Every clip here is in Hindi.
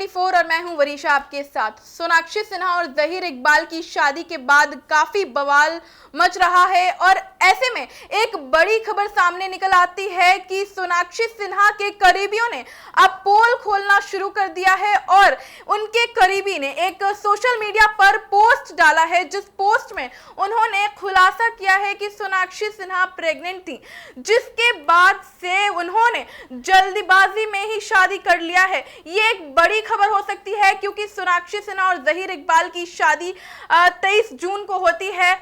24 और मैं हूं वरीशा आपके साथ। सोनाक्षी सिन्हा और जहीर इकबाल की शादी के बाद काफी बवाल मच रहा है और ऐसे में एक बड़ी खबर सामने निकल आती है कि सोनाक्षी सिन्हा के करीबियों ने अब पोल खोलना शुरू कर दिया है और उनके करीबी ने एक सोशल मीडिया पर पोस्ट डाला है, जिस पोस्ट में उन्होंने खुलासा किया है कि सोनाक्षी सिन्हा प्रेग्नेंट थी, जिसके बाद से उन्होंने जल्दबाजी में ही शादी कर लिया है। ये एक बड़ी खबर हो सकती है क्योंकि सोनाक्षी सिन्हा और जहीर इकबाल की शादी 23 जून को होती है।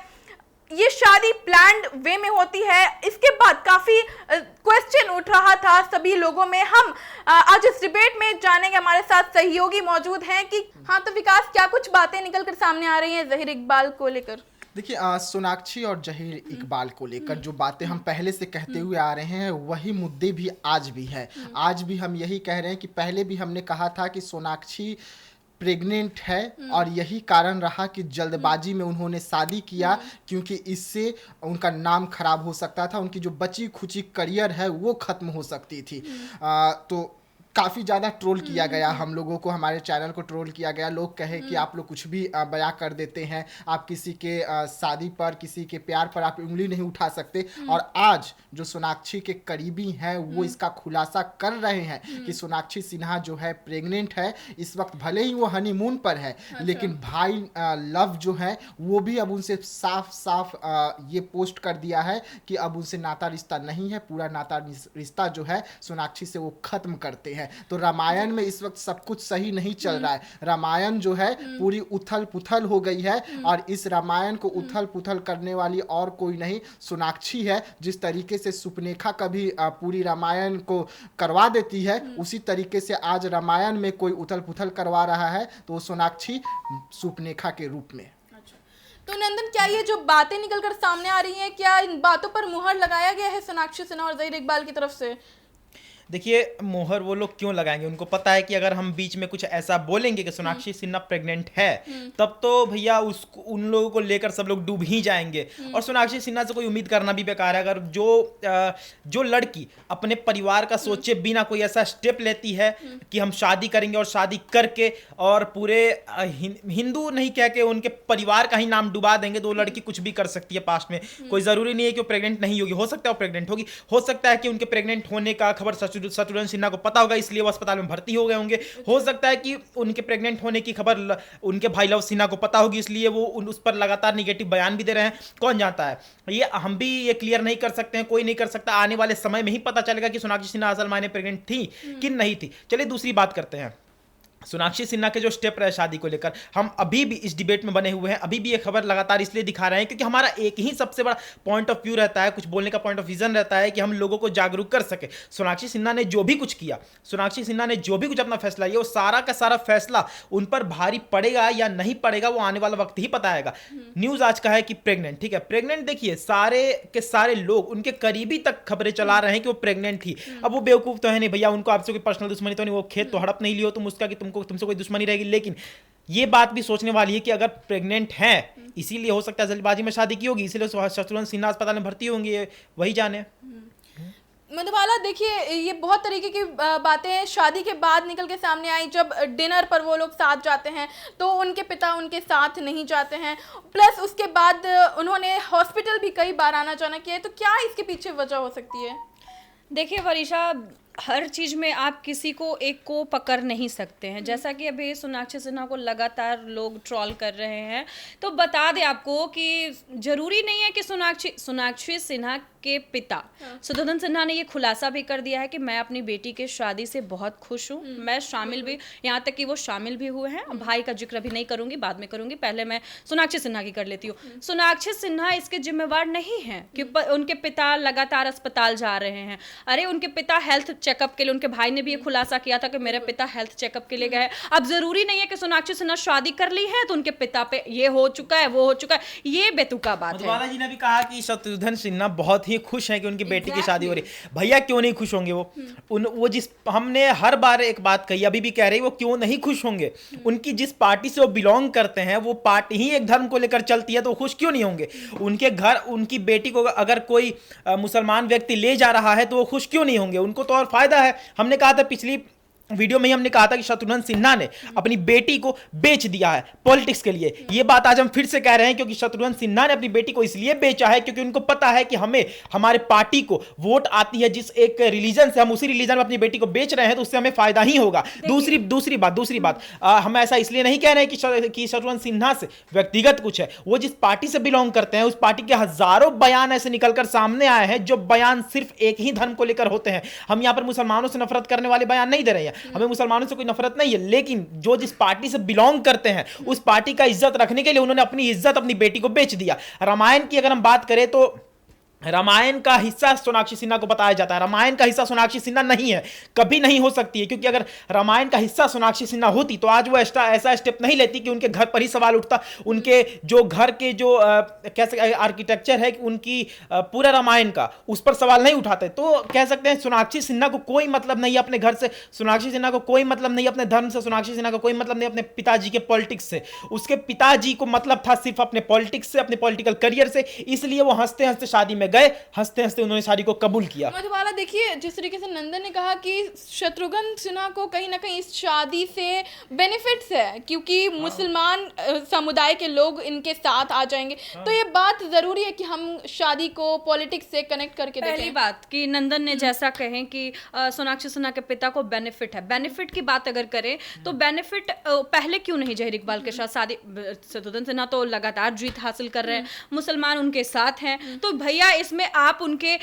ये शादी प्लान्ड वे में होती है। इसके बाद काफी क्वेश्चन उठ रहा था सभी लोगों में। हम आज इस डिबेट में जानेंगे, हमारे साथ सहयोगी मौजूद हैं कि हाँ, तो विकास, क्या कुछ बातें निकल कर सामने आ रही हैं जहीर इकबाल को लेकर? देखिए, सोनाक्षी और जहीर इकबाल को लेकर जो बातें हम पहले से कहते हुए आ रहे हैं वही मुद्दे भी आज भी है। आज भी हम यही कह रहे हैं कि पहले भी हमने कहा था कि सोनाक्षी प्रेग्नेंट है और यही कारण रहा कि जल्दबाजी में उन्होंने शादी किया, क्योंकि इससे उनका नाम खराब हो सकता था, उनकी जो बची खुची करियर है वो खत्म हो सकती थी। तो काफ़ी ज़्यादा ट्रोल किया गया, हम लोगों को, हमारे चैनल को ट्रोल किया गया। लोग कहे कि आप लोग कुछ भी बयां कर देते हैं, आप किसी के शादी पर, किसी के प्यार पर आप उंगली नहीं उठा सकते। और आज जो सोनाक्षी के करीबी हैं वो इसका खुलासा कर रहे हैं कि सोनाक्षी सिन्हा जो है प्रेग्नेंट है। इस वक्त भले ही वो हनीमून पर है, लेकिन भाई लव जो है वो भी अब उनसे साफ साफ ये पोस्ट कर दिया है कि अब उनसे नाता रिश्ता नहीं है, पूरा नाता रिश्ता जो है सोनाक्षी से वो खत्म करते हैं। तो रामायण में इस वक्त सब कुछ सही नहीं चल रहा है। रामायण जो है पूरी उथल पुथल हो गई है और इस रामायण को उथल पुथल करने वाली और कोई नहीं, सोनाक्षी है। जिस तरीके से सुपनेखा कभी पूरी रामायण को करवा देती है, उसी तरीके से आज रामायण में कोई उथल पुथल करवा रहा है, तो सोनाक्षी सुपनेखा के रूप में। तो नंदन, क्या ये जो बातें निकलकर सामने आ रही हैं, क्या इन बातों पर मुहर लगाया गया है सोनाक्षी सिन्हा और जहीर इकबाल की तरफ से? देखिए, मोहर वो लोग क्यों लगाएंगे? उनको पता है कि अगर हम बीच में कुछ ऐसा बोलेंगे कि सोनाक्षी सिन्हा प्रेग्नेंट है, तब तो भैया उसको, उन लोगों को लेकर सब लोग डूब ही जाएंगे। और सोनाक्षी सिन्हा से कोई उम्मीद करना भी बेकार है। अगर जो लड़की अपने परिवार का सोचे बिना कोई ऐसा स्टेप लेती है कि हम शादी करेंगे और शादी करके और पूरे हिंदू नहीं कह के उनके परिवार का ही नाम डुबा देंगे, तो वो लड़की कुछ भी कर सकती है पास्ट में। कोई ज़रूरी नहीं है कि वो प्रेग्नेंट नहीं होगी, हो सकता है वो प्रेग्नेंट होगी, हो सकता है कि उनके प्रेग्नेंट होने का खबर शत्रुघ्न सिन्हा को पता होगा, इसलिए वो अस्पताल में भर्ती हो गए होंगे। हो सकता है कि उनके प्रेग्नेंट होने की खबर उनके भाई लव सिन्हा को पता होगी, इसलिए वो उस पर लगातार निगेटिव बयान भी दे रहे हैं। कौन जानता है, ये हम भी ये क्लियर नहीं कर सकते हैं, कोई नहीं कर सकता। आने वाले समय में ही पता चलेगा कि सोनाक्षी सिन्हा असल मायने प्रेग्नेंट थी कि नहीं थी। चलिए दूसरी बात करते हैं। सोनाक्षी सिन्हा के जो स्टेप रहे शादी को लेकर, हम अभी भी इस डिबेट में बने हुए हैं, अभी भी ये खबर लगातार इसलिए दिखा रहे हैं क्योंकि हमारा एक ही सबसे बड़ा पॉइंट ऑफ व्यू रहता है, कुछ बोलने का पॉइंट ऑफ विजन रहता है कि हम लोगों को जागरूक कर सके। सोनाक्षी सिन्हा ने जो भी कुछ किया, सोनाक्षी सिन्हा ने जो भी कुछ अपना फैसला लिया, वो सारा का सारा फैसला उन पर भारी पड़ेगा या नहीं पड़ेगा वो आने वाला वक्त ही पता आएगा। न्यूज आज का है कि प्रेग्नेंट, ठीक है, प्रेग्नेंट। देखिए, सारे के सारे लोग, उनके करीबी तक खबरें चला रहे हैं कि वो प्रेग्नेंट थी। अब वो बेवकूफ तो है नहीं भैया, उनको आपसे कोई पर्सनल दुश्मनी तो नहीं, वो खेत तो हड़प नहीं लियो तुम उसका कि तुमसे कोई दुश्मनी रहेगी। लेकिन ये बात भी सोचने वाली है कि अगर प्रेग्नेंट हैं, इसीलिए हो सकता है जल्दबाजी में शादी की होगी, इसीलिए शत्रुघ्न सिन्हा अस्पताल में भर्ती होंगे, वही जाने। मधुबाला, देखिए, ये बहुत तरीके की बातें शादी के बाद निकल के सामने आई। जब डिनर पर वो लोग साथ जाते हैं तो उनके पिता उनके साथ नहीं जाते हैं, प्लस उसके बाद उन्होंने हॉस्पिटल भी कई बार आना जाना किया है। तो क्या इसके पीछे वजह हो सकती है? देखिए वरीशा, हर चीज़ में आप किसी को एक को पकड़ नहीं सकते हैं। जैसा कि अभी सोनाक्षी सिन्हा को लगातार लोग ट्रोल कर रहे हैं, तो बता दें आपको कि ज़रूरी नहीं है कि सोनाक्षी सिन्हा के पिता शत्रुघ्न सिन्हा ने ये खुलासा भी कर दिया है कि मैं अपनी बेटी के शादी से बहुत खुश हूँ, मैं शामिल भी, यहाँ तक कि वो शामिल भी हुए हैं। भाई का जिक्र भी नहीं करूँगी, बाद में करूँगी, पहले मैं सोनाक्षी सिन्हा की कर लेती हूँ। सोनाक्षी सिन्हा इसके जिम्मेवार नहीं है कि उनके पिता लगातार अस्पताल जा रहे हैं। अरे उनके पिता हेल्थ चेकअप के लिए, उनके भाई ने भी ये खुलासा किया था कि मेरे पिता हेल्थ चेकअप के लिए गए। अब जरूरी नहीं है कि सोनाक्षी सिन्हा शादी कर ली है तो उनके पिता पे ये हो चुका है, वो हो चुका है, ये बेतुका बात है। मधुबाला जी ने भी कहा कि शत्रुघ्न सिन्हा बहुत ही खुश हैं कि उनकी बेटी की शादी हो रही। भैया क्यों नहीं खुश होंगे वो जिस, हमने हर बार एक बात कही, अभी भी कह रही, वो क्यों नहीं खुश होंगे? उनकी जिस पार्टी से वो बिलोंग करते हैं, वो पार्टी ही एक धर्म को लेकर चलती है, तो खुश क्यों नहीं होंगे? उनके घर उनकी बेटी को अगर कोई मुसलमान व्यक्ति ले जा रहा है तो वो खुश क्यों नहीं होंगे? उनको तो और फायदा है। हमने कहा था वीडियो में ही हमने कहा था कि शत्रुघ्न सिन्हा ने अपनी बेटी को बेच दिया है पॉलिटिक्स के लिए। ये बात आज हम फिर से कह रहे हैं क्योंकि शत्रुघ्न सिन्हा ने अपनी बेटी को इसलिए बेचा है क्योंकि उनको पता है कि हमें हमारे पार्टी को वोट आती है जिस एक रिलीजन से, हम उसी रिलीजन में अपनी बेटी को बेच रहे हैं तो उससे हमें फायदा ही होगा। दूसरी बात हम ऐसा इसलिए नहीं कह रहे हैं कि शत्रुघ्न सिन्हा से व्यक्तिगत कुछ है। वो जिस पार्टी से बिलोंग करते हैं उस पार्टी के हजारों बयान ऐसे निकलकर सामने आए हैं जो बयान सिर्फ एक ही धर्म को लेकर होते हैं। हम यहां पर मुसलमानों से नफरत करने वाले बयान नहीं दे रहे हैं, हमें मुसलमानों से कोई नफरत नहीं है, लेकिन जो जिस पार्टी से बिलोंग करते हैं उस पार्टी का इज्जत रखने के लिए उन्होंने अपनी इज्जत अपनी बेटी को बेच दिया। रामायण की अगर हम बात करें तो रामायण का हिस्सा सोनाक्षी सिन्हा को बताया जाता है, रामायण का हिस्सा सोनाक्षी सिन्हा नहीं है, कभी नहीं हो सकती है, क्योंकि अगर रामायण का हिस्सा सोनाक्षी सिन्हा होती तो आज वो ऐसा स्टेप नहीं लेती कि उनके घर पर ही सवाल उठता। उनके जो घर के जो कैसे आर्किटेक्चर है उनकी पूरा रामायण का, उस पर सवाल नहीं उठाते। तो कह सकते हैं सोनाक्षी सिन्हा को कोई मतलब नहीं अपने घर से, सोनाक्षी सिन्हा को कोई मतलब नहीं अपने धर्म से, सोनाक्षी सिन्हा को कोई मतलब नहीं अपने पिताजी के पॉलिटिक्स से। उसके पिताजी को मतलब था सिर्फ अपने पॉलिटिक्स से, अपने पॉलिटिकल करियर से, इसलिए वो हंसते हंसते शादी में गए, हंसते हंसते उन्होंने शादी को कबूल किया। मधुबाला देखिए, जिस तरीके से नंदन ने कहा कि शत्रुघ्न सिन्हा को कहीं ना कहीं इस शादी से बेनिफिट्स है क्योंकि मुसलमान समुदाय के लोग इनके साथ आ जाएंगे, तो ये बात जरूरी है कि हम शादी को पॉलिटिक्स से कनेक्ट करके देखें। पहली बात कि नंदन ने जैसा कहें कि सोनाक्षी सिन्हा के पिता को बेनिफिट है, बेनिफिट की बात अगर करें तो बेनिफिट पहले क्यों नहीं जहीर इकबाल के साथ शादी, शत्रुघ्न सिन्हा तो लगातार जीत हासिल कर रहे हैं, मुसलमान उनके साथ हैं, तो भैया इसमें आप उनके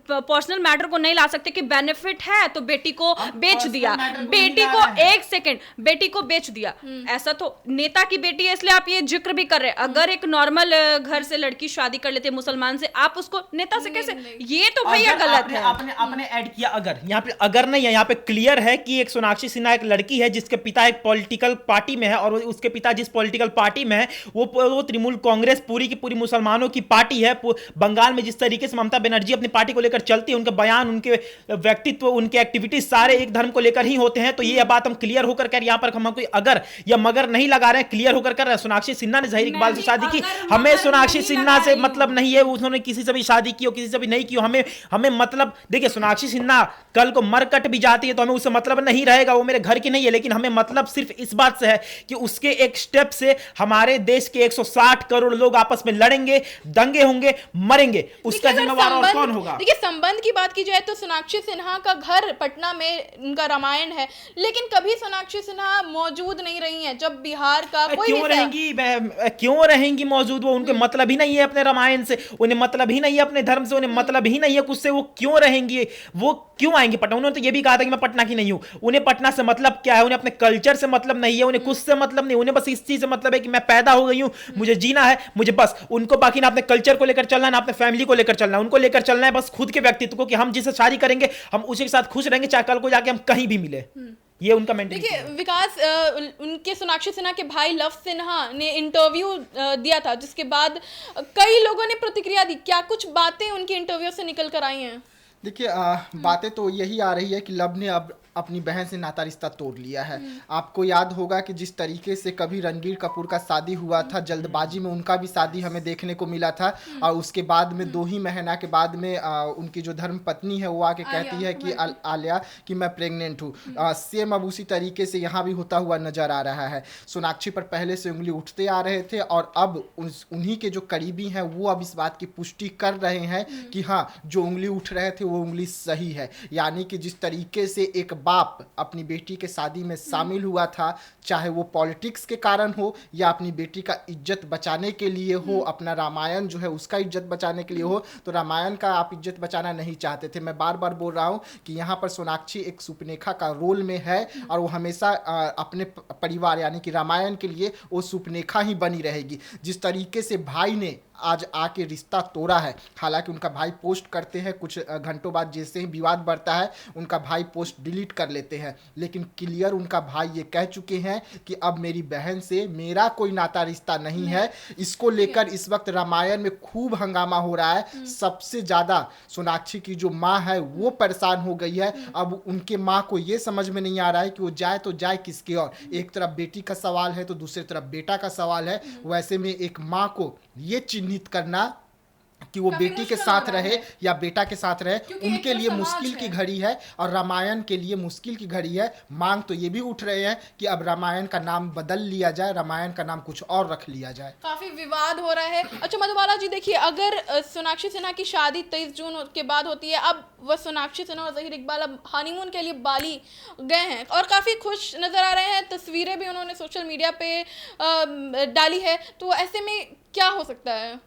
पर्सनल मैटर को नहीं ला सकते कि बेनिफिट है तो बेटी को बेच दिया, बेटी को एक सेकंड बेटी को बेच दिया, ऐसा तो नेता की बेटी है इसलिए आप ये जिक्र भी कर रहे हैं। अगर एक नॉर्मल घर से लड़की शादी कर लेते मुसलमान से, आप उसको नेता से कैसे, ये तो भैया गलत है। आपने ऐड किया अगर, यहाँ पे अगर नहीं है, यहाँ पे क्लियर है कि एक सोनाक्षी सिन्हा एक लड़की है जिसके पिता एक पॉलिटिकल पार्टी में है और उसके पिता जिस पॉलिटिकल पार्टी में है वो तृणमूल कांग्रेस पूरी की पूरी मुसलमानों की पार्टी है। बंगाल में जिस तरीके से ममता बनर्जी अपनी पार्टी को लेकर चलती है, उनके बयान, उनके व्यक्तित्व, उनके एक्टिविटीज सारे एक धर्म को लेकर ही होते हैं। तो ये बात हम क्लियर होकर कर यहां पर हम कोई अगर या मगर नहीं लगा रहे हैं, क्लियर होकर कर रहे हैं। सोनाक्षी सिन्हा ने जहीर इकबाल से शादी की, हमें सोनाक्षी सिन्हा से मतलब नहीं है, उन्होंने किसी से भी शादी की हो किसी से भी नहीं की हो, हमें मतलब, देखिए सोनाक्षी सिन्हा कल को मरकट भी जाती है तो हमें उससे मतलब नहीं रहेगा, वो मेरे घर की नहीं है, लेकिन हमें मतलब सिर्फ इस बात से है कि उसके एक स्टेप से हमारे देश के 160 करोड़ लोग आपस में लड़ेंगे, दंगे होंगे, मरेंगे, उसका जिम्मेवार और कौन होगा? देखिए, संबंध की बात की जाए तो सोनाक्षी सिन्हा का घर पटना में उनका रामायण है, लेकिन कभी सोनाक्षी सिन्हा मौजूद नहीं रही हैं जब बिहार का कोई क्यों रहेंगी मौजूद? वो उनके मतलब ही नहीं है अपने रामायण से, उन्हें मतलब ही नहीं है अपने धर्म से, उन्हें मतलब ही नहीं है कुछ से, वो क्यों रहेंगी? वो क्यों आएंगी पटना? उन्होंने तो ये भी कहा था कि मैं पटना की नहीं हूं, उन्हें पटना से मतलब क्या है? उन्हें अपने कल्चर से मतलब नहीं है, उन्हें कुछ से मतलब नहीं, उन्हें बस इस चीज से मतलब है कि मैं पैदा हो गई हूं, मुझे जीना है, मुझे बस, उनको बाकी ना अपने कल्चर को लेकर चलना है ना अपने फैमिली को लेकर चलना है, उनको लेकर चलना है बस खुद के व्यक्तित्व को, कि हम जिससे शादी करेंगे हम उसी के साथ खुश रहेंगे, चाहे कल को जाके हम कहीं भी मिले। ये उनका मेंटेलिटी है। देखिए विकास, उनके सोनाक्षी सिन्हा के भाई लव सिन्हा ने इंटरव्यू दिया था जिसके बाद कई लोगों ने प्रतिक्रिया दी, क्या कुछ बातें उनके इंटरव्यू से निकल कर आई हैं? देखिए बातें तो यही आ रही है कि लव ने अब अपनी बहन से नाता रिश्ता तोड़ लिया है। आपको याद होगा कि जिस तरीके से कभी रणबीर कपूर का शादी हुआ था, जल्दबाजी में उनका भी शादी हमें देखने को मिला था, और उसके बाद में 2 ही महीना के बाद में उनकी जो धर्म पत्नी है वो आके कहती है कि आलिया कि मैं प्रेग्नेंट हूँ। सेम अब उसी तरीके से यहाँ भी होता हुआ नजर आ रहा है। सोनाक्षी पर पहले से उंगली उठते आ रहे थे और अब उन्हीं के जो करीबी हैं वो अब इस बात की पुष्टि कर रहे हैं कि हाँ, जो उंगली उठ रहे थे वो उंगली सही है। यानी कि जिस तरीके से एक बाप अपनी बेटी के शादी में शामिल हुआ था, चाहे वो पॉलिटिक्स के कारण हो या अपनी बेटी का इज्जत बचाने के लिए हो, अपना रामायण जो है उसका इज्जत बचाने के लिए हो, तो रामायण का आप इज्जत बचाना नहीं चाहते थे। मैं बार बार बोल रहा हूँ कि यहाँ पर सोनाक्षी एक सुपनेखा का रोल में है और वो हमेशा अपने परिवार यानी कि रामायण के लिए वो सुपनेखा ही बनी रहेगी। जिस तरीके से भाई ने आज आके रिश्ता तोड़ा है, हालांकि उनका भाई पोस्ट करते हैं, कुछ घंटों बाद जैसे ही विवाद बढ़ता है उनका भाई पोस्ट डिलीट कर लेते हैं, लेकिन क्लियर उनका भाई ये कह चुके हैं कि अब मेरी बहन से मेरा कोई नाता रिश्ता नहीं है। इसको लेकर इस वक्त रामायण में खूब हंगामा हो रहा है। सबसे ज़्यादा सोनाक्षी की जो माँ है वो परेशान हो गई है। अब उनके माँ को ये समझ में नहीं आ रहा है कि वो जाए तो जाए किसके और। एक तरफ बेटी का सवाल है तो दूसरी तरफ बेटा का सवाल है। वैसे में एक माँ को ये चिन्हित करना कि वो काफी बेटी के मुश्किल साथ हो रहा रहे है। या बेटा के साथ रहे, क्योंकि एक उनके तरफ लिए समाज मुश्किल है। की घड़ी है और रामायण के लिए मुश्किल की घड़ी है। मांग तो ये भी उठ रहे हैं कि अब रामायण का नाम बदल लिया जाए, रामायण का नाम कुछ और रख लिया जाए। काफी विवाद हो रहा है। अच्छा मधुबाला जी, देखिए अगर सोनाक्षी सिन्हा की शादी 23 जून के बाद होती है, अब वह सोनाक्षी सिन्हा और जहीर इकबाल अब हनीमून के लिए बाली गए हैं और काफी खुश नजर आ रहे हैं, तस्वीरें भी उन्होंने सोशल मीडिया पे डाली है, तो ऐसे में क्या हो सकता है?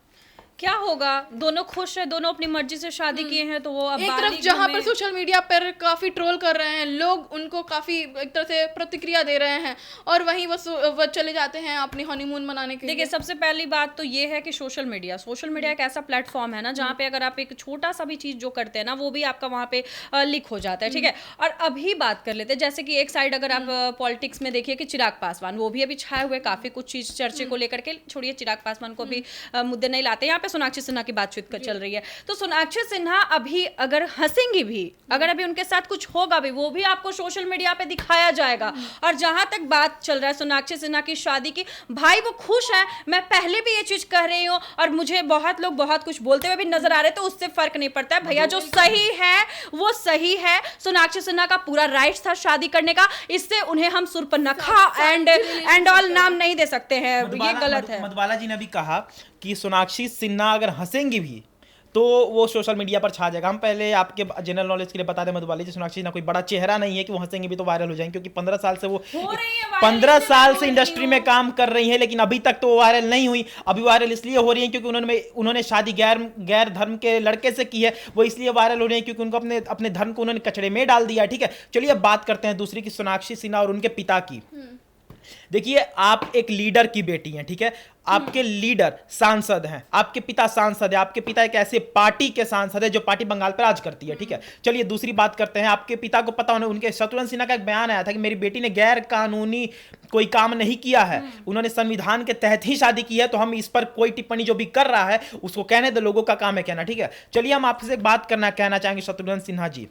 क्या होगा, दोनों खुश है, दोनों अपनी मर्जी से शादी किए हैं, तो वो अब एक बाली तरफ जहां पर घूमे। सोशल मीडिया पर काफी ट्रोल कर रहे हैं लोग, उनको काफी एक तरह से प्रतिक्रिया दे रहे हैं, और वहीं वो चले जाते हैं अपनी हनीमून मनाने के लिए। देखिए, सबसे पहली बात तो ये है कि सोशल मीडिया एक ऐसा प्लेटफॉर्म है ना जहाँ पे अगर आप एक छोटा सा भी चीज जो करते हैं ना वो भी आपका वहाँ पे लीक हो जाता है, ठीक है। और अभी बात कर लेते हैं, जैसे कि एक साइड अगर आप पॉलिटिक्स में देखिए कि चिराग पासवान, वो भी अभी छाए हुए काफी कुछ चीज चर्चे को लेकर के, छोड़िए चिराग पासवान को भी मुद्दे नहीं लाते, यहाँ पे सोनाक्षी सिन्हा की बातचीत चल रही है। तो सोनाक्षी सिन्हा अभी अगर हंसेंगी भी, अगर अभी उनके साथ कुछ होगा भी, वो भी आपको सोशल मीडिया पे दिखाया जाएगा। और जहां तक बात चल रहा है सोनाक्षी सिन्हा की शादी की, भाई वो खुश है, मैं पहले भी ये चीज कह रही हूँ और मुझे बहुत लोग बहुत कुछ बोलते हुए भी नजर आ रहे हैं, तो उससे फर्क नहीं पड़ता है भैया, जो सही है वो सही है। सोनाक्षी सिन्हा का पूरा राइट था शादी करने का, इससे उन्हें हम सुर्पनखा एंड ऑल नाम नहीं दे सकते हैं, ये गलत है। मधुबाला जी ने अभी कहा कि सोनाक्षी सिन्हा अगर हंसेंगी भी तो वो सोशल मीडिया पर छा जाएगा। हम पहले आपके जनरल नॉलेज के लिए बता दें मधुबाला जी, सोनाक्षी सिन्हा कोई बड़ा चेहरा नहीं है कि वो हंसेंगी भी तो वायरल हो जाएंगे, क्योंकि 15 साल से वो हो रही है वायरल, 15 इसलिए साल मैं से बोल इंडस्ट्री रही में हूँ। काम कर रही है, लेकिन अभी तक तो वो वायरल नहीं हुई। अभी वायरल इसलिए हो रही है क्योंकि उन्होंने शादी गैर धर्म के लड़के से की है, वो इसलिए वायरल हो रही है क्योंकि उनको अपने धर्म को उन्होंने कचड़े में डाल दिया, ठीक है। चलिए अब बात करते हैं दूसरी की, सोनाक्षी सिन्हा और उनके पिता की। देखिए, आप एक लीडर की बेटी हैं, ठीक है, आपके लीडर सांसद हैं, आपके पिता सांसद है, आपके पिता एक ऐसे पार्टी के सांसद है जो पार्टी बंगाल पर राज करती है, ठीक है। चलिए दूसरी बात करते हैं, आपके पिता को पता होने, उनके शत्रुघ्न सिन्हा का एक बयान आया था कि मेरी बेटी ने गैर कानूनी कोई काम नहीं किया है, उन्होंने संविधान के तहत ही शादी की है, तो हम इस पर कोई टिप्पणी जो भी कर रहा है उसको कहने दो, लोगों का काम है कहना, ठीक है। चलिए हम आपसे एक बात कहना चाहेंगे शत्रुघ्न सिन्हा जी,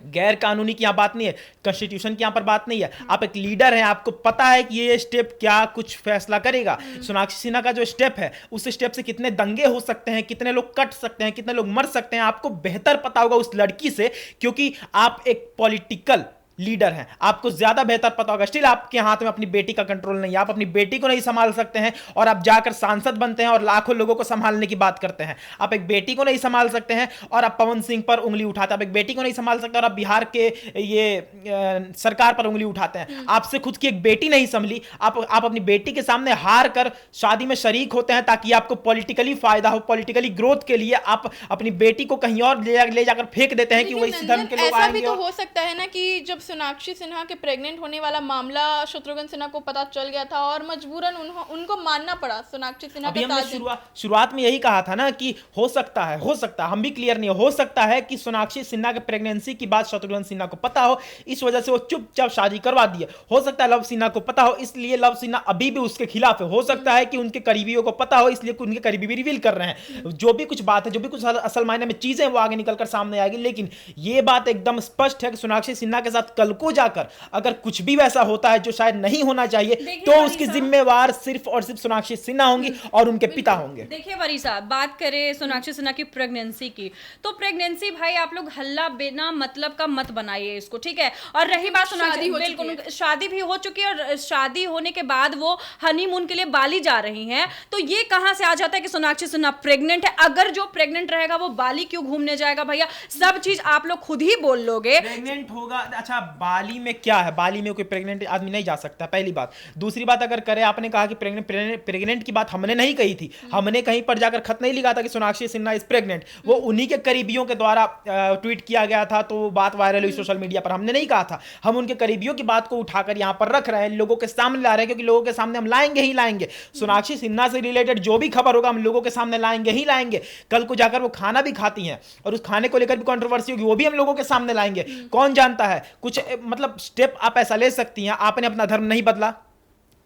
गैर कानूनी की यहाँ बात नहीं है, कॉन्स्टिट्यूशन की यहाँ पर बात नहीं है, आप एक लीडर हैं, आपको पता है कि ये स्टेप क्या कुछ फैसला करेगा। सोनाक्षी सिन्हा का जो स्टेप है, उस स्टेप से कितने दंगे हो सकते हैं, कितने लोग कट सकते हैं, कितने लोग मर सकते हैं, आपको बेहतर पता होगा उस लड़की से, क्योंकि आप एक पॉलिटिकल लीडर हैं, आपको ज्यादा बेहतर पता होगा। स्टिल आपके हाथ में अपनी बेटी का कंट्रोल नहीं है, आप अपनी बेटी को नहीं संभाल सकते हैं और आप जाकर सांसद बनते हैं और लाखों लोगों को संभालने की बात करते हैं। आप एक बेटी को नहीं संभाल सकते हैं और आप पवन सिंह पर उंगली उठाते हैं, आप एक बेटी को नहीं संभाल सकते और आप बिहार के ये सरकार पर उंगली उठाते हैं। आपसे खुद की एक बेटी नहीं संभली, आप अपनी बेटी के सामने हार कर शादी में शरीक होते हैं ताकि आपको पॉलिटिकली फायदा हो, पॉलिटिकली ग्रोथ के लिए आप अपनी बेटी को कहीं और ले जाकर फेंक देते हैं कि वो इस धर्म के लोग ऐसा भी आएंगे। तो हो सकता है ना कि जब सोनाक्षी सिन्हा के प्रेग्नेंट होने वाला मामला शत्रुघ्न सिन्हा को पता चल गया था और मजबूरन उनको मानना पड़ा सोनाक्षी सिन्हा अभी का हमने साथ। शुरुआत में यही कहा था ना कि हो सकता है, हम भी क्लियर नहीं हो सकता है कि सोनाक्षी सिन्हा के प्रेगनेंसी की बात शत्रुघ्न सिन्हा को पता हो, इस वजह से वो चुपचाप शादी करवा दिए। हो सकता है लव सिन्हा को पता हो, इसलिए लव सिन्हा अभी भी उसके खिलाफ है। हो सकता है कि उनके करीबियों को पता हो, इसलिए उनके करीबी भी रिवील कर रहे हैं। जो भी कुछ बात है, जो भी कुछ असल मायने में चीजें वो आगे निकलकर सामने आएगी, लेकिन ये बात एकदम स्पष्ट है कि सोनाक्षी सिन्हा के साथ कल को जाकर अगर कुछ भी वैसा होता है जो शायद नहीं होना चाहिए, तो उसकी जिम्मेवार सिर्फ और सिर्फ सोनाक्षी सिन्हा होंगी और उनके पिता होंगे। देखिए वरी साहब, बात करें सोनाक्षी सिन्हा की प्रेगनेंसी की, तो प्रेगनेंसी भाई आप लोग हल्ला बिना मतलब का मत बनाइए इसको, ठीक है। और रही बात सोनाक्षी, बिल्कुल शादी भी हो चुकी है और शादी होने के बाद वो हनीमून के लिए बाली जा रही हैं, तो ये कहां से आ जाता है कि सोनाक्षी सिन्हा प्रेग्नेंट है? अगर जो प्रेग्नेंट रहेगा वो बाली क्यों घूमने जाएगा भैया? सब चीज आप लोग खुद ही बोल लोगे। प्रेग्नेंट होगा, अच्छा बाली में क्या है, बाली में कोई प्रेग्नेंट आदमी नहीं जा सकता, पहली बात। दूसरी बात, अगर करें, आपने कहा कि प्रेग्नेंट की बात हमने नहीं कही थी, हमने कहीं पर जाकर खत नहीं लिखा था कि सोनाक्षी सिन्हा इज प्रेग्नेंट, वो उन्हीं के करीबियों के द्वारा ट्वीट किया गया था, तो बात वायरल हुई सोशल मीडिया पर। हमने नहीं कहा था, हम उनके करीबियों की बात को उठाकर यहां पर रख रहे हैं, लोगों के सामने ला रहे हैं, क्योंकि लोगों के सामने हम लाएंगे ही लाएंगे। सोनाक्षी सिन्हा से रिलेटेड जो भी खबर होगा हम लोगों के सामने लाएंगे ही लाएंगे। कल को जाकर वो खाना भी खाती हैं और उस खाने को लेकर भी कंट्रोवर्सी होगी, वो भी हम लोगों के सामने लाएंगे। कौन जानता है, कुछ मतलब स्टेप आप ऐसा ले सकती हैं। आपने अपना धर्म नहीं बदला,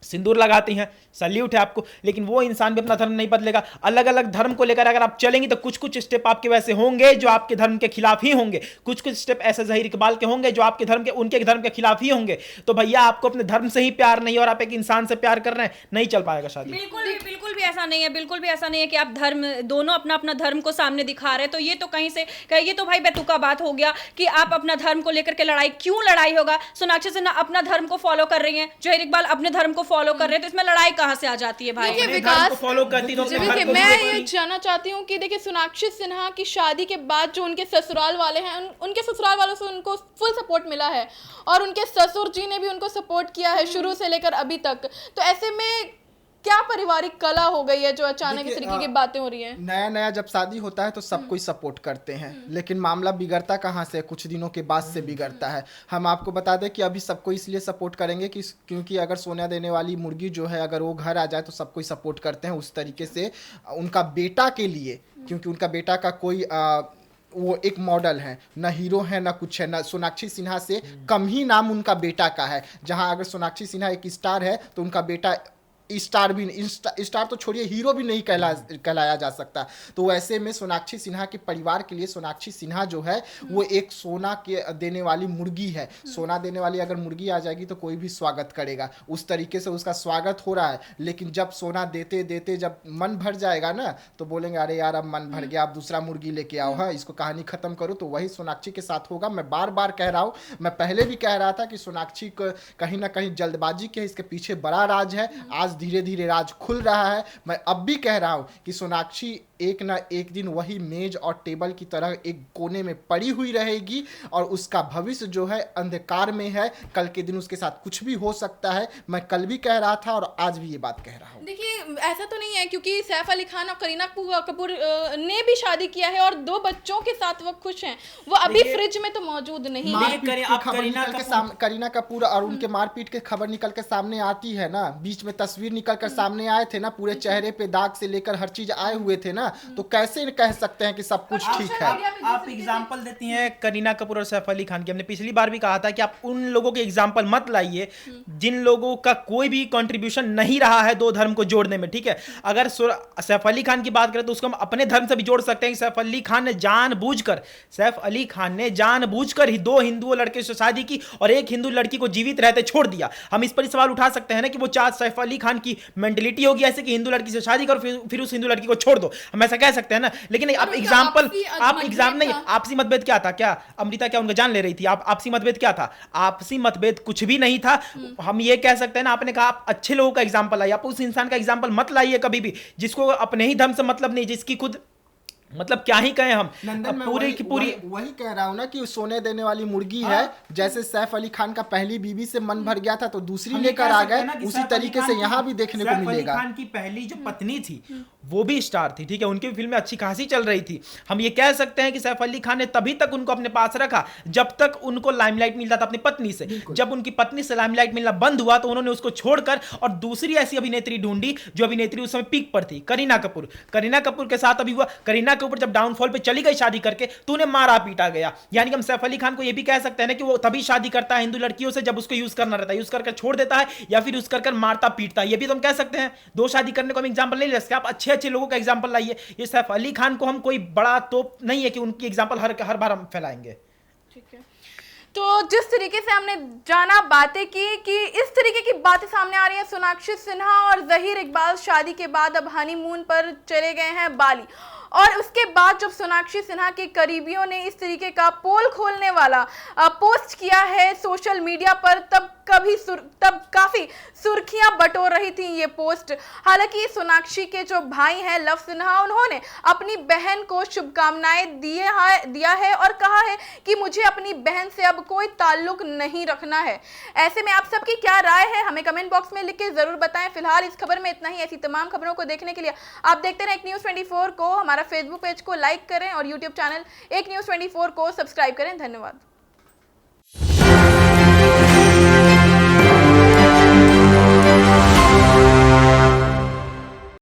सिंदूर लगाती हैं, सल्यूट है आपको, लेकिन वो इंसान भी अपना धर्म नहीं बदलेगा। अलग अलग धर्म को लेकर अगर आप चलेंगे तो कुछ कुछ स्टेप आपके वैसे होंगे जो आपके धर्म के खिलाफ ही होंगे, कुछ कुछ स्टेप ऐसे ज़हीर इकबाल के होंगे जो आपके धर्म के उनके धर्म के खिलाफ ही होंगे। तो भैया आपको अपने धर्म से ही प्यार नहीं और आप एक इंसान से प्यार कर रहे हैं, नहीं चल पाएगा शादी। बिल्कुल भी ऐसा नहीं है, बिल्कुल भी ऐसा नहीं है कि आप धर्म दोनों अपना अपना धर्म को सामने दिखा रहे हैं। तो ये तो कहीं से ये तो भाई बेतुका बात हो गया कि आप अपना धर्म को लेकर के लड़ाई, क्यों लड़ाई होगा? सोनाक्षी सिन्हा अपना धर्म को फॉलो कर रही हैं, जहीर इकबाल अपने धर्म को फॉलो कर रहे हैं, तो इसमें लड़ाई कहां से आ जाती है भाई? देखिए विकास, फॉलो करती तो देखिए मैं ये जानना चाहती हूँ कि देखिए सोनाक्षी सिन्हा की शादी के बाद जो उनके ससुराल वाले हैं, उनके ससुराल वालों से उनको फुल सपोर्ट मिला है और उनके ससुर जी ने भी उनको सपोर्ट किया है शुरू से लेकर अभी तक। तो ऐसे में क्या पारिवारिक कला हो गई है जो अचानक इस तरीके की बातें हो रही हैं? नया नया जब शादी होता है तो सब कोई सपोर्ट करते हैं, लेकिन मामला बिगड़ता कहाँ से? कुछ दिनों के बाद से बिगड़ता है। हम आपको बता दें कि अभी सबको इसलिए सपोर्ट करेंगे कि क्योंकि अगर सोना देने वाली मुर्गी जो है अगर वो घर आ जाए तो सब कोई सपोर्ट करते हैं उस तरीके से उनका बेटा के लिए, क्योंकि उनका बेटा का कोई वो एक मॉडल है, ना हीरो है ना कुछ है, ना सोनाक्षी सिन्हा से कम ही नाम उनका बेटा का है। जहाँ अगर सोनाक्षी सिन्हा एक स्टार है तो उनका बेटा स्टार भी, स्टार तो छोड़िए हीरो भी नहीं कहलाया जा सकता। तो वैसे में सोनाक्षी सिन्हा के परिवार के लिए सोनाक्षी सिन्हा जो है वो एक सोना के देने वाली मुर्गी है। सोना देने वाली अगर मुर्गी आ जाएगी तो कोई भी स्वागत करेगा, उस तरीके से उसका स्वागत हो रहा है। लेकिन जब सोना देते देते जब मन भर जाएगा ना तो बोलेंगे अरे यार अब मन भर गया, आप दूसरा मुर्गी लेके आओ, हाँ इसको कहानी खत्म करो। तो वही सोनाक्षी के साथ होगा। मैं बार बार कह रहा हूँ, मैं पहले भी कह रहा था कि सोनाक्षी को कहीं ना कहीं जल्दबाजी के इसके पीछे बड़ा राज है। आज धीरे धीरे राज खुल रहा है। मैं अब भी कह रहा हूं कि सोनाक्षी एक ना एक दिन वही मेज और टेबल की तरह एक कोने में पड़ी हुई रहेगी और उसका भविष्य जो है अंधकार में है। कल के दिन उसके साथ कुछ भी हो सकता है। मैं कल भी कह रहा था और आज भी ये बात कह रहा हूं। देखिए ऐसा तो नहीं है, क्योंकि सैफ अली खान और करीना कपूर ने भी शादी किया है और 2 बच्चों के साथ वो खुश हैं। वो अभी फ्रिज में तो मौजूद नहीं है। करीना कपूर और उनके मारपीट के खबर निकल के सामने आती है ना, बीच में तस्वीर निकल कर सामने आए थे ना, पूरे चेहरे पे दाग से लेकर हर चीज आए हुए थे ना, तो कैसे कह सकते हैं कि सब कुछ ठीक है? आप एग्जांपल देती हैं करीना कपूर और सैफ अली खान की। हमने पिछली बार भी कहा था कि आप उन लोगों के एग्जांपल मत लाइए जिन लोगों का कोई भी कंट्रीब्यूशन नहीं रहा है 2 धर्म को जोड़ने में, ठीक है? अगर सैफ अली खान की बात करें तो उसको हम अपने धर्म से भी जोड़ सकते हैं। सैफ अली खान ने जानबूझकर ही 2 हिंदू लड़के से शादी की और एक हिंदू लड़की को जीवित रहते छोड़ दिया। हम इस पर सवाल उठा सकते हैं ना कि वो सैफ अली खान की मेंटलिटी होगी ऐसे कि हिंदू लड़की से शादी करो फिर उस हिंदू लड़की को छोड़ दो, हम ऐसा कह सकते हैं ना। लेकिन आप एग्जांपल नहीं, आपसी मतभेद क्या था? क्या अमृता क्या उनका जान ले रही थी? आपसी मतभेद क्या था? आपसी मतभेद कुछ भी नहीं था। हम ये कह सकते हैं ना, आपने कहा आप अच्छे लोगों का एग्जांपल लाइए, आप उस इंसान का एग्जांपल मत लाइए कभी भी जिसको अपने ही धर्म से मतलब नहीं, जिसकी खुद मतलब क्या ही कहें हम। पूरी की पूरी वही कह रहा हूं ना कि सोने देने वाली मुर्गी है। जैसे सैफ अली खान का पहली बीवी से मन भर गया था तो दूसरी लेकर आ गए, उसी तरीके से यहाँ भी देखने को मिलेगा। सैफ अली खान की पहली जो पत्नी थी वो भी स्टार थी, ठीक है? उनकी फिल्में अच्छी खासी चल रही थी। हम ये कह सकते हैं कि सैफ अली खान ने तभी तक उनको अपने पास रखा जब तक उनको लाइमलाइट मिलता था अपनी पत्नी से। जब उनकी पत्नी से लाइमलाइट मिलना बंद हुआ तो उन्होंने उसको छोड़कर और दूसरी ऐसी अभिनेत्री ढूंढी जो अभिनेत्री उस समय पीक पर थी, करीना कपूर। करीना कपूर के साथ अभी हुआ। करीना कपूर जब डाउनफॉल पे चली गई शादी करके तो उन्हें मारा पीटा गया। यानी कि हम सैफ अली खान को यह भी कह सकते हैं ना कि वो तभी शादी करता है हिंदू लड़कियों से जब उसको यूज करना रहता है, यूज करके छोड़ देता है या फिर यूज कर मारता पीटता है। ये भी तो हम कह सकते हैं। 2 शादी करने को हम एग्जांपल नहीं ले सकते। आप अच्छे लोगों का एग्जांपल लाइए। ये सैफ अली खान को हम कोई बड़ा तोप नहीं है कि उनकी एग्जांपल हर बार हम फैलाएंगे। ठीक है, तो जिस तरीके से हमने जाना, बातें की कि इस तरीके की बातें सामने आ रही हैं। सोनाक्षी सिन्हा और ज़हीर इकबाल शादी के बाद अब हनीमून पर चले गए हैं बाली, और उसके बाद जब सोनाक्षी सिन्हा के करीबियों ने इस तरीके का पोल खोलने वाला पोस्ट किया है सोशल मीडिया पर, तब काफी सुर्खियां बटोर रही थी ये पोस्ट। हालांकि सोनाक्षी के जो भाई हैं लव सिन्हा, उन्होंने अपनी बहन को शुभकामनाएं दिया है और कहा है कि मुझे अपनी बहन से अब कोई ताल्लुक नहीं रखना है। ऐसे में आप सबकी क्या राय है हमें कमेंट बॉक्स में लिख के जरूर बताएं। फिलहाल इस खबर में इतना ही। ऐसी तमाम खबरों को देखने के लिए आप देखते रहें एक न्यूज़ 24 को। हमारा फेसबुक पेज को लाइक करें और यूट्यूब चैनल एक न्यूज़ 24 को सब्सक्राइब करें। धन्यवाद।